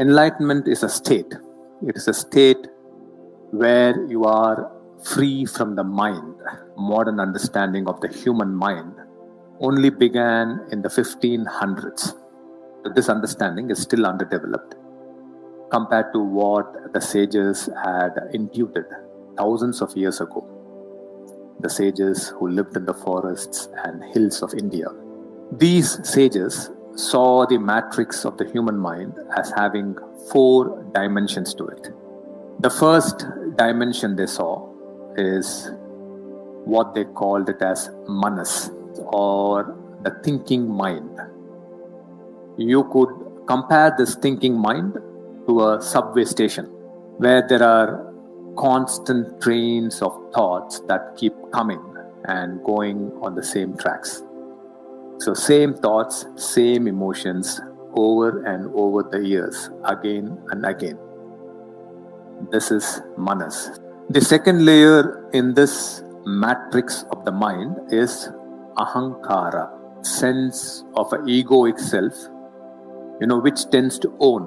Enlightenment is a state. It is a state where you are free from the mind. Modern understanding of the human mind only began in the 1500s. This understanding is still underdeveloped compared to what the sages had intuited thousands of years ago. The sages who lived in the forests and hills of India. These sages saw the matrix of the human mind as having 4 dimensions to it. The first dimension they saw is what they called it as manas, or the thinking mind. You could compare this thinking mind to a subway station where there are constant trains of thoughts that keep coming and going on the same tracks. So same thoughts, same emotions over and over the years, again and again. This is manas. The second layer in this matrix of the mind is ahankara, sense of an egoic self, which tends to own,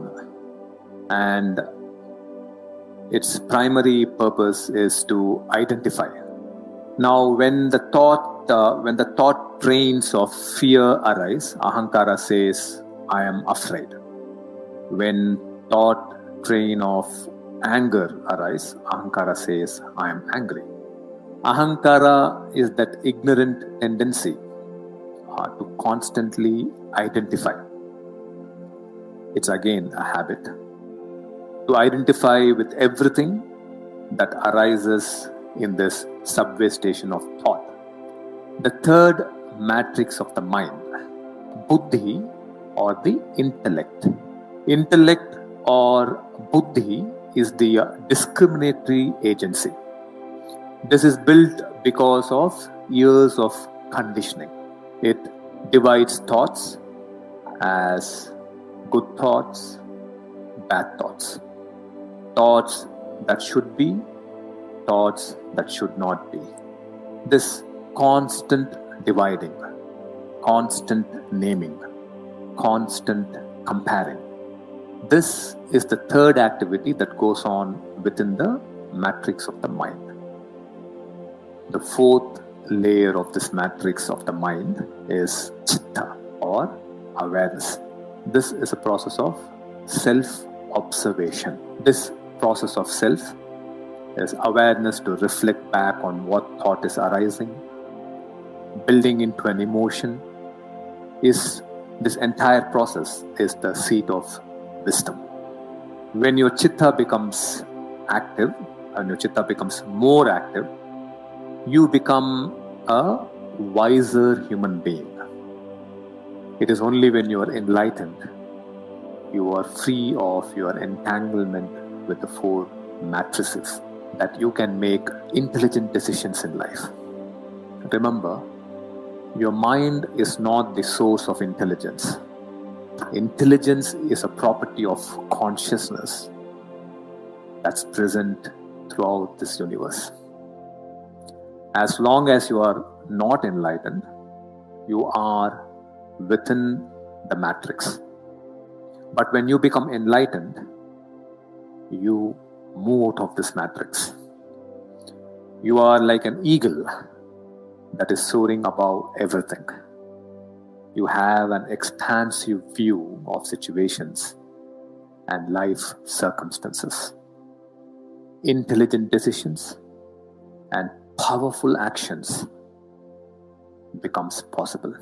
and its primary purpose is to identify. Now, when the thought trains of fear arise, ahankara says, "I am afraid." When thought train of anger arise, ahankara says, "I am angry." Ahankara is that ignorant tendency to constantly identify. It's again a habit. To identify with everything that arises in this subway station of thought. The third matrix of the mind, buddhi, or the intellect. Intellect or buddhi is the discriminatory agency. This is built because of years of conditioning. It divides thoughts as good thoughts, bad thoughts. Thoughts that should be, thoughts that should not be. This constant dividing, constant naming, constant comparing. This is the third activity that goes on within the matrix of the mind. The fourth layer of this matrix of the mind is chitta, or awareness. This is a process of self-observation. This process of self is awareness to reflect back on what thought is arising, building into an emotion. This entire process is the seat of wisdom. When your chitta becomes active, and your chitta becomes more active, you become a wiser human being. It is only when you are enlightened, you are free of your entanglement with the 4 matrices, that you can make intelligent decisions in life. Remember, your mind is not the source of intelligence. Intelligence is a property of consciousness that's present throughout this universe. As long as you are not enlightened, you are within the matrix. But when you become enlightened, you move out of this matrix. You are like an eagle that is soaring above everything. You have an expansive view of situations and life circumstances. Intelligent decisions and powerful actions becomes possible.